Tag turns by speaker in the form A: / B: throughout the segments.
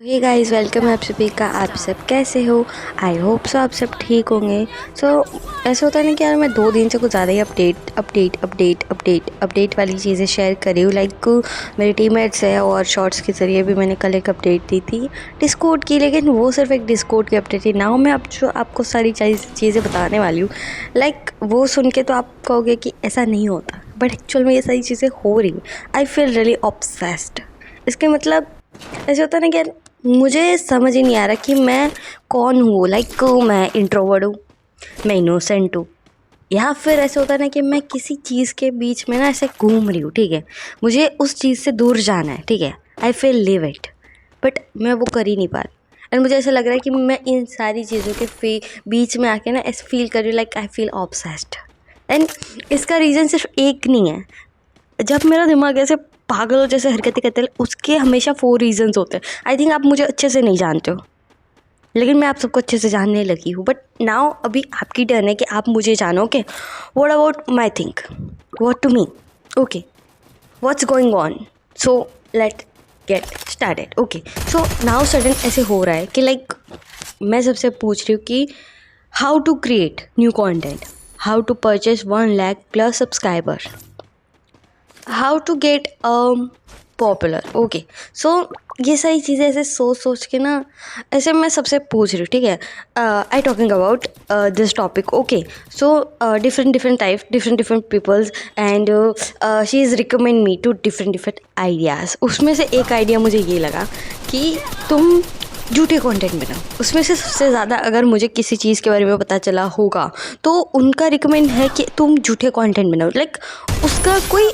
A: Hey guys, welcome है आप सभी का। आप सब कैसे हो? आई होप सो आप सब ठीक होंगे। ऐसा होता है ना कि यार मैं 2 दिन से कुछ ज़्यादा ही अपडेट वाली चीज़ें शेयर कर रही हूँ। लाइक मेरे टीममेट्स है और शॉर्ट्स के ज़रिए भी मैंने कल एक अपडेट दी थी डिस्कॉर्ड की, लेकिन वो सिर्फ एक डिस्कॉर्ड की अपडेट थी। नाउ मैं अब जो आपको सारी चीज़ें बताने वाली हूँ, लाइक वो सुन के तो आप कहोगे कि ऐसा नहीं होता, बट एक्चुअल में ये सारी चीज़ें हो रही हैं। I feel really obsessed. इसके मतलब ऐसे होता है ना कि यार मुझे समझ ही नहीं आ रहा कि मैं कौन हूँ। लाइक मैं इंट्रोवर्ट हूँ, मैं इनोसेंट हूँ, या फिर ऐसा होता है ना कि मैं किसी चीज़ के बीच में ना ऐसे घूम रही हूँ। ठीक है, मुझे उस चीज़ से दूर जाना है। ठीक है, I feel live it, but मैं वो कर ही नहीं पा रही। एंड मुझे ऐसा लग रहा है कि मैं इन सारी चीज़ों के बीच में आके ना ऐसे फील कर रही हूँ, like I feel obsessed. And इसका रीज़न सिर्फ एक नहीं है। जब मेरा दिमाग ऐसे पागलों जैसे हरकतें करते हैं, उसके हमेशा 4 रीजंस होते हैं। आई थिंक आप मुझे अच्छे से नहीं जानते हो, लेकिन मैं आप सबको अच्छे से जानने लगी हूँ। बट नाउ अभी आपकी टर्न है कि आप मुझे जानोगे। What about my think, what to me, okay, what's going on. So let get started. Okay, so now sudden ऐसे हो रहा है कि लाइक मैं सबसे पूछ रही हूँ कि how to create new content, how to purchase 1 lakh+ subscriber, how to get popular. Okay, so ये सारी चीज़ें ऐसे सोच के ना ऐसे मैं सबसे पूछ रही हूँ। ठीक है, I talking about this topic. Okay, so different type different peoples and she is recommend me to different ideas. उसमें से एक आइडिया मुझे ये लगा कि तुम झूठे कंटेंट बनाओ। उसमें से सबसे ज़्यादा अगर मुझे किसी चीज़ के बारे में पता चला होगा तो उनका रिकमेंड है कि तुम झूठे कंटेंट बनाओ। लाइक उसका कोई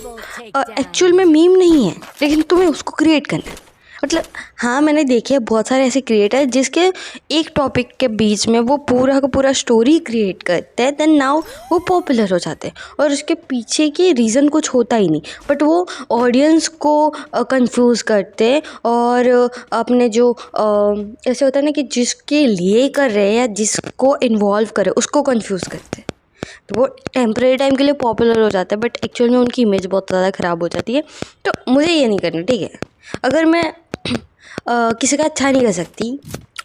A: एक्चुअल में मीम नहीं है, लेकिन तुम्हें उसको क्रिएट करना है। मतलब हाँ, मैंने देखे बहुत सारे ऐसे क्रिएटर जिसके एक टॉपिक के बीच में वो पूरा का पूरा स्टोरी क्रिएट करते हैं, देन नाउ वो पॉपुलर हो जाते हैं और उसके पीछे की रीज़न कुछ होता ही नहीं, बट वो ऑडियंस को कंफ्यूज करते हैं और अपने जो ऐसे होता है ना कि जिसके लिए कर रहे हैं या जिसको इन्वॉल्व करे उसको कंफ्यूज करते हैं। तो वो टेम्परेरी टाइम के लिए पॉपुलर हो जाता है, बट एक्चुअल में उनकी इमेज बहुत ज़्यादा ख़राब हो जाती है। तो मुझे ये नहीं करना। ठीक है, अगर मैं किसी का अच्छा नहीं कर सकती,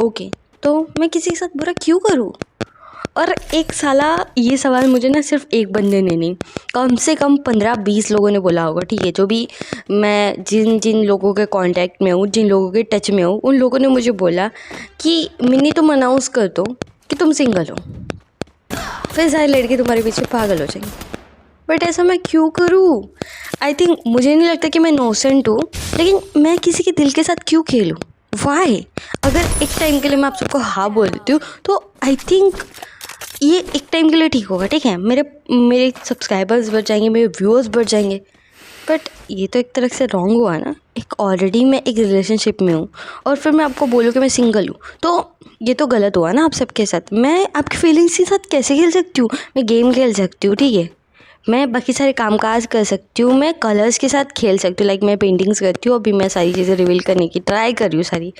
A: ओके, तो मैं किसी के साथ बुरा क्यों करूँ? और एक साला ये सवाल मुझे ना सिर्फ एक बंदे ने नहीं, कम से कम 15-20 लोगों ने बोला होगा। ठीक है, जो भी मैं जिन जिन लोगों के कांटेक्ट में हूँ, जिन लोगों के टच में हूँ, उन लोगों ने मुझे बोला कि मिनी तुम अनाउंस कर दो कि तुम सिंगल हो, फिर सारे लड़के तुम्हारे पीछे पागल हो जाएंगे। बट ऐसा मैं क्यों करूँ? आई थिंक मुझे नहीं लगता कि मैं इनोसेंट हूँ, लेकिन मैं किसी के दिल के साथ क्यों खेलूँ? वाई? अगर एक टाइम के लिए मैं आप सबको हाँ बोल देती हूँ तो आई थिंक ये एक टाइम के लिए ठीक होगा। ठीक है, मेरे मेरे सब्सक्राइबर्स बढ़ जाएंगे, मेरे व्यूअर्स बढ़ जाएंगे, बट ये तो एक तरह से रॉन्ग हुआ ना। एक ऑलरेडी मैं एक रिलेशनशिप में हूँ और फिर मैं आपको बोलूँ कि मैं सिंगल हूँ, तो ये तो गलत हुआ ना आप सबके साथ। मैं आपकी फीलिंग्स के साथ कैसे खेल सकती हूँ? मैं गेम खेल सकती हूँ, ठीक है, मैं बाकी सारे कामकाज कर सकती हूँ, मैं कलर्स के साथ खेल सकती हूँ। लाइक मैं पेंटिंग्स करती हूँ, अभी मैं सारी चीज़ें रिवील करने की ट्राई कर रही हूँ सारी,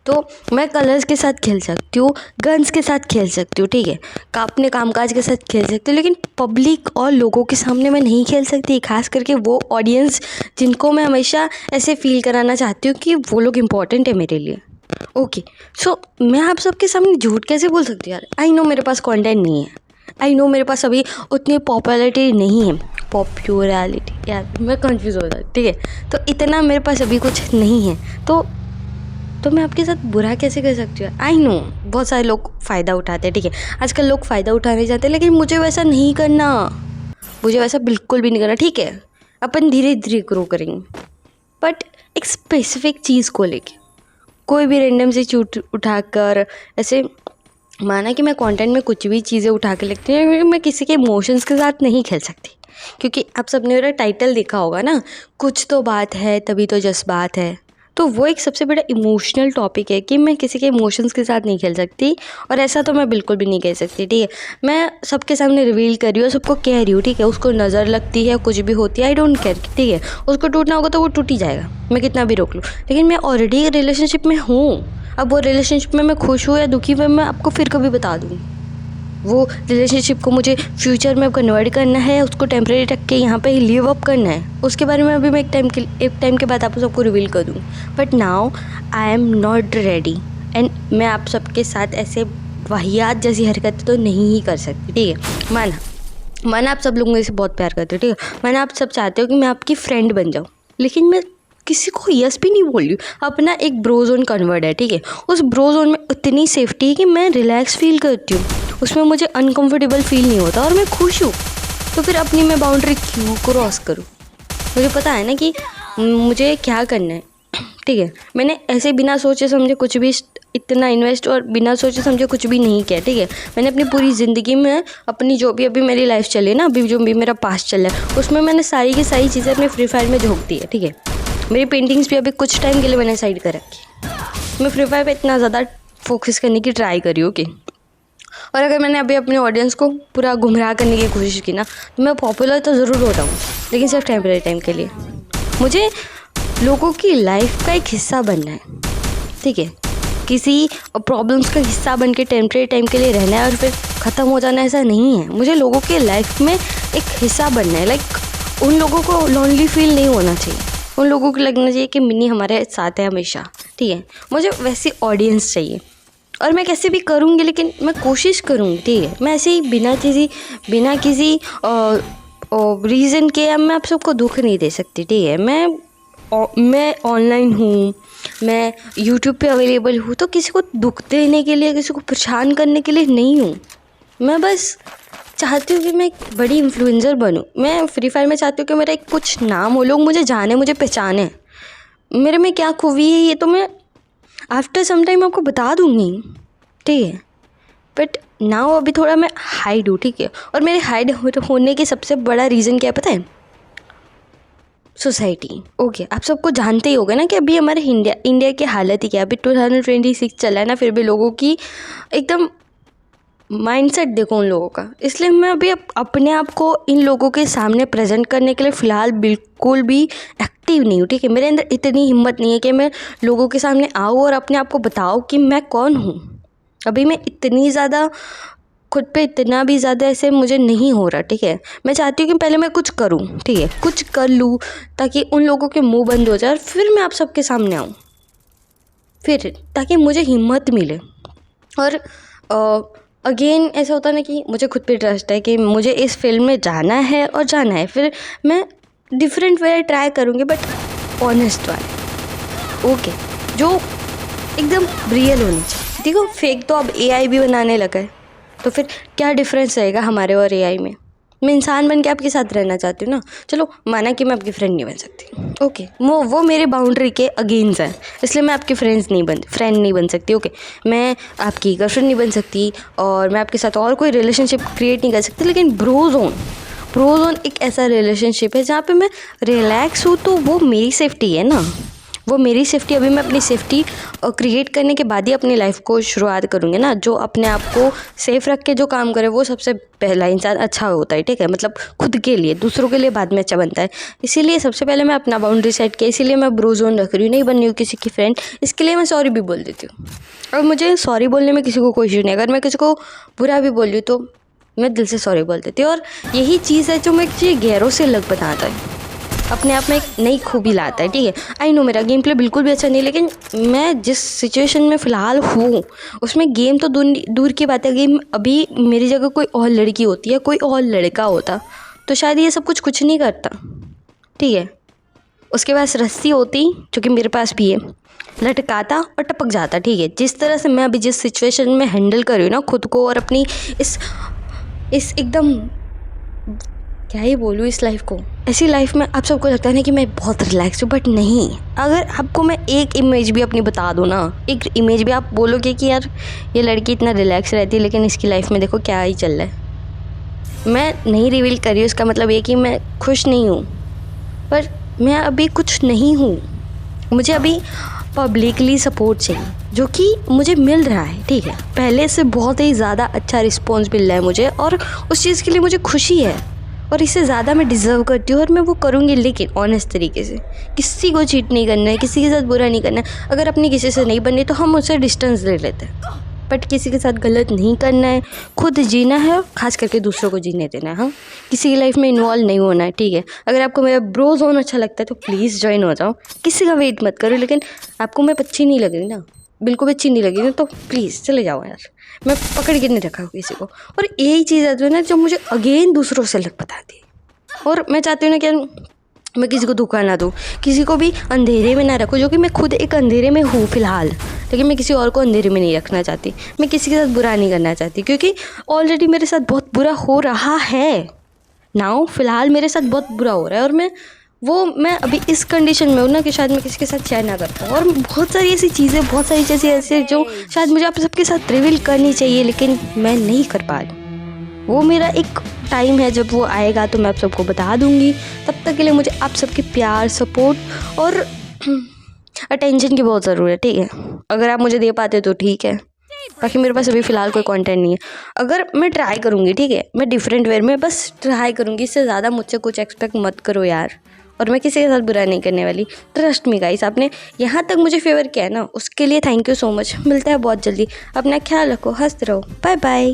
A: तो मैं कलर्स के साथ खेल सकती हूँ, गन्स के साथ खेल सकती हूँ। ठीक है, अपने कामकाज के साथ खेल सकती हूँ, लेकिन पब्लिक और लोगों के सामने मैं नहीं खेल सकती। खास करके वो ऑडियंस जिनको मैं हमेशा ऐसे फील कराना चाहती हूँ कि वो लोग इम्पॉर्टेंट है मेरे लिए। ओके, सो मैं आप सबके सामने झूठ कैसे बोल सकती हूँ यार? आई नो मेरे पास कंटेंट नहीं है, आई नो मेरे पास अभी उतनी पॉपुलैरिटी नहीं है। पॉपुलैरिटी, यार मैं कंफ्यूज हो जाती। ठीक है, तो इतना मेरे पास अभी कुछ नहीं है, तो मैं आपके साथ बुरा कैसे कर सकती हूँ? आई नो बहुत सारे लोग फ़ायदा उठाते हैं। ठीक है, आजकल लोग फ़ायदा उठाने जाते हैं, लेकिन मुझे वैसा नहीं करना, मुझे वैसा बिल्कुल भी नहीं करना। ठीक है, अपन धीरे धीरे ग्रो करेंगे, बट एक स्पेसिफिक चीज़ को लेके कोई भी रैंडम से चूट उठाकर ऐसे माना कि मैं कंटेंट में कुछ भी चीज़ें उठा के लिखती हूँ, मैं किसी के इमोशंस के साथ नहीं खेल सकती। क्योंकि आप सबने मेरा टाइटल देखा होगा ना, कुछ तो बात है तभी तो जज्बात है। तो वो एक सबसे बड़ा इमोशनल टॉपिक है कि मैं किसी के इमोशंस के साथ नहीं खेल सकती, और ऐसा तो मैं बिल्कुल भी नहीं कह सकती। ठीक है, मैं सबके सामने रिवील कर रही हूँ, सबको कह रही हूँ। ठीक है, उसको नज़र लगती है, कुछ भी होती है, आई डोंट केयर। ठीक है, उसको टूटना होगा तो वो टूट ही जाएगा, मैं कितना भी रोक लूँ। लेकिन मैं ऑलरेडी रिलेशनशिप में हूँ, अब वो रिलेशनशिप में मैं खुश हूँ या दुखी हूँ मैं आपको फिर कभी बता दूँगी। वो रिलेशनशिप को मुझे फ्यूचर में कन्वर्ट करना है, उसको टेम्परेरी रख के यहाँ पे ही लिव अप करना है, उसके बारे में अभी मैं एक टाइम के बाद आप सबको रिवील कर दूँ। But now I am not ready and मैं आप सबके साथ ऐसे वाहियात जैसी हरकतें तो नहीं ही कर सकती, ठीक है। माना आप सब लोग मेरे से बहुत प्यार करते हो, ठीक है। माना आप सब चाहते हो कि मैं आपकी फ्रेंड बन जाऊँ, लेकिन मैं किसी को यस भी नहीं बोल रही हूँ। अपना एक ब्रो जोन कन्वर्ट है, ठीक है। उस ब्रो जोन में इतनी सेफ्टी है कि मैं रिलैक्स फील करती हूँ, उसमें मुझे अनकंफर्टेबल फील नहीं होता और मैं खुश हूँ। तो फिर अपनी मैं बाउंड्री क्यों क्रॉस करूँ? मुझे पता है ना कि मुझे क्या करना है, ठीक है। मैंने ऐसे बिना सोचे समझे कुछ भी इतना इन्वेस्ट और बिना सोचे समझे कुछ भी नहीं किया, ठीक है। मैंने अपनी पूरी ज़िंदगी में अपनी जो भी अभी मेरी लाइफ चली है ना, अभी जो भी मेरा पास्ट चल रहा है, उसमें मैंने सारी की सारी चीज़ें अपने फ्री फायर में झोंक दी है, ठीक है। मेरी पेंटिंग्स भी अभी कुछ टाइम के लिए मैंने साइड कर रखी। मैं फ्री फायर पे इतना ज़्यादा फोकस करने की ट्राई करी हूँ कि, और अगर मैंने अभी अपने ऑडियंस को पूरा गुमराह करने की कोशिश की ना, तो मैं पॉपुलर तो ज़रूर हो जाऊँ, लेकिन सिर्फ टेम्परेरी टाइम के लिए। मुझे लोगों की लाइफ का एक हिस्सा बनना है, ठीक है। किसी प्रॉब्लम्स का हिस्सा बन के टेम्परेरी टाइम के लिए रहना है और फिर ख़त्म हो जाना, ऐसा नहीं है। मुझे लोगों के लाइफ में एक हिस्सा बनना है। लाइक उन लोगों को लोनली फील नहीं होना चाहिए, उन लोगों को लगना चाहिए कि मिनी हमारे साथ है हमेशा, ठीक है। मुझे वैसी ऑडियंस चाहिए और मैं कैसे भी करूँगी, लेकिन मैं कोशिश करूँगी, ठीक है। मैं ऐसे ही बिना किसी रीज़न के मैं आप सबको दुख नहीं दे सकती, ठीक है। मैं ऑनलाइन हूँ, मैं यूट्यूब पे अवेलेबल हूँ, तो किसी को दुख देने के लिए, किसी को परेशान करने के लिए नहीं हूँ। मैं बस चाहती हूँ कि मैं एक बड़ी इन्फ्लुएंसर बनूँ। मैं फ्री फायर में चाहती हूँ कि मेरा एक कुछ नाम हो, लोग मुझे जाने, मुझे पहचाने। मेरे में क्या खूबी है ये तो मैं आफ्टर सम टाइम आपको बता दूँगी, ठीक है। बट नाउ अभी थोड़ा मैं हाइड हूँ, ठीक है। और मेरे हाइड होने की सबसे बड़ा रीज़न क्या है पता है? सोसाइटी। ओके, आप सबको जानते ही होगा ना कि अभी हमारे इंडिया की हालत ही क्या है। अभी 2026 चला है ना, फिर भी लोगों की एकदम माइंडसेट देखो उन लोगों का। इसलिए मैं अभी अपने आप को इन लोगों के सामने प्रेजेंट करने के लिए फ़िलहाल बिल्कुल भी एक्टिव नहीं हूँ, ठीक है। मेरे अंदर इतनी हिम्मत नहीं है कि मैं लोगों के सामने आऊँ और अपने आप को बताऊँ कि मैं कौन हूँ। अभी मैं इतनी ज़्यादा खुद पे इतना भी ज़्यादा ऐसे मुझे नहीं हो रहा, ठीक है। मैं चाहती हूँ कि पहले मैं कुछ करूँ, ठीक है, कुछ कर लूँ ताकि उन लोगों के मुंह बंद हो जाए और फिर मैं आप सबके सामने आऊँ, फिर ताकि मुझे हिम्मत मिले। और अगेन ऐसा होता है ना कि मुझे खुद पे ट्रस्ट है कि मुझे इस फील्ड में जाना है और जाना है, फिर मैं डिफरेंट वे ट्राई करूँगी, बट ऑनेस्ट वाले, ओके, जो एकदम रियल होनी चाहिए। देखो फेक तो अब एआई भी बनाने लगा है, तो फिर क्या डिफरेंस रहेगा हमारे और एआई में? मैं इंसान बन के आपके साथ रहना चाहती हूँ ना। चलो माना कि मैं आपकी फ्रेंड नहीं बन सकती, ओके, वो मेरे बाउंड्री के अगेंस्ट है, इसलिए मैं आपकी फ्रेंड नहीं बन सकती, ओके। मैं आपकी गर्लफ्रेंड नहीं बन सकती और मैं आपके साथ और कोई रिलेशनशिप क्रिएट नहीं कर सकती। लेकिन ब्रो जोन एक ऐसा रिलेशनशिप है जहाँ पे मैं रिलैक्स हूँ, तो वो मेरी सेफ्टी है ना, वो मेरी सेफ्टी। अभी मैं अपनी सेफ्टी क्रिएट करने के बाद ही अपनी लाइफ को शुरुआत करूँगी ना। जो अपने आप को सेफ रख के जो काम करे वो सबसे पहला इंसान अच्छा होता है, ठीक है। मतलब खुद के लिए, दूसरों के लिए बाद में अच्छा बनता है। इसीलिए सबसे पहले मैं अपना बाउंड्री सेट किया, इसीलिए मैं ब्रो जोन रख रही हूँ, नहीं बन रही हूँ किसी की फ्रेंड। इसके लिए मैं सॉरी भी बोल देती हूँ, और मुझे सॉरी बोलने में किसी को कोई इशू नहीं। अगर मैं किसी को बुरा भी बोल रही हूँ तो मैं दिल से सॉरी बोल देती हूँ। और यही चीज़ है जो मुझे गैरों से अलग बनाता है, अपने आप में एक नई खूबी लाता है, ठीक है। आई नो मेरा गेम प्ले बिल्कुल भी अच्छा नहीं, लेकिन मैं जिस सिचुएशन में फ़िलहाल हूँ उसमें गेम तो दूर की बात है। गेम अभी मेरी जगह कोई और लड़की होती है, कोई और लड़का होता, तो शायद ये सब कुछ नहीं करता, ठीक है। उसके पास रस्सी होती, जो कि मेरे पास भी है, लटकाता और टपक जाता, ठीक है। जिस तरह से मैं अभी जिस सिचुएशन में हैंडल कर रही हूँ ना खुद को, और अपनी इस एकदम क्या ही बोलूँ इस लाइफ को, ऐसी लाइफ में आप सबको लगता है ना कि मैं बहुत रिलैक्स हूँ, बट नहीं। अगर आपको मैं एक इमेज भी अपनी बता दूँ ना, एक इमेज भी, आप बोलोगे कि यार ये लड़की इतना रिलैक्स रहती है, लेकिन इसकी लाइफ में देखो क्या ही चल रहा है। मैं नहीं रिवील कर रही हूँ, इसका मतलब ये कि मैं खुश नहीं हूँ, पर मैं अभी कुछ नहीं हूँ। मुझे अभी पब्लिकली सपोर्ट चाहिए, जो कि मुझे मिल रहा है, ठीक है। पहले से बहुत ही ज़्यादा अच्छा रिस्पॉन्स मिल रहा है मुझे, और उस चीज़ के लिए मुझे खुशी है, और इससे ज़्यादा मैं डिज़र्व करती हूँ, और मैं वो करूँगी, लेकिन ऑनेस्ट तरीके से। किसी को चीट नहीं करना है, किसी के साथ बुरा नहीं करना है। अगर अपनी किसी से नहीं बननी तो हम उससे डिस्टेंस ले लेते हैं, बट किसी के साथ गलत नहीं करना है, खुद जीना है और ख़ास करके दूसरों को जीने देना है। हाँ, किसी की लाइफ में इन्वॉल्व नहीं होना है, ठीक है। अगर आपको मेरा ब्रो जोन अच्छा लगता है तो प्लीज़ ज्वाइन हो जाओ, किसी का वेट मत करो। लेकिन आपको मैं अच्छी नहीं लग रही ना, बिल्कुल भी अच्छी नहीं लगी ना, तो प्लीज़ चले जाओ यार, मैं पकड़ के नहीं रखा किसी को। और यही चीज़ है जो ना, जो मुझे अगेन दूसरों से अलग बताती है। और मैं चाहती हूँ ना कि मैं किसी को धोखा ना दूँ, किसी को भी अंधेरे में ना रखूँ, जो कि मैं खुद एक अंधेरे में हूँ फ़िलहाल, लेकिन मैं किसी और को अंधेरे में नहीं रखना चाहती। मैं किसी के साथ बुरा नहीं करना चाहती, क्योंकि ऑलरेडी मेरे साथ बहुत बुरा हो रहा है नाउ। फ़िलहाल मेरे साथ बहुत बुरा हो रहा है, और मैं अभी इस कंडीशन में हूँ ना कि शायद मैं किसी के साथ शेयर ना कर पाऊँ। और बहुत सारी ऐसी चीज़ें, बहुत सारी चीज़ें ऐसे जो शायद मुझे आप सबके साथ रिवील करनी चाहिए, लेकिन मैं नहीं कर पा रही। वो मेरा एक टाइम है, जब वो आएगा तो मैं आप सबको बता दूँगी। तब तक के लिए मुझे आप सबके प्यार, सपोर्ट और अटेंशन की बहुत ज़रूरत है, ठीक है। अगर आप मुझे दे पाते तो ठीक है, बाकी मेरे पास अभी फ़िलहाल कोई कंटेंट नहीं है। अगर मैं ट्राई करूँगी, ठीक है, मैं डिफरेंट वे में बस ट्राई करूँगी, इससे ज़्यादा मुझसे कुछ एक्सपेक्ट मत करो यार। और मैं किसी के साथ बुरा नहीं करने वाली, ट्रस्ट मी गाइस। आपने यहाँ तक मुझे फेवर किया है ना, उसके लिए थैंक यू सो मच। मिलता है बहुत जल्दी, अपना ख्याल रखो, हंसते रहो, बाय बाय।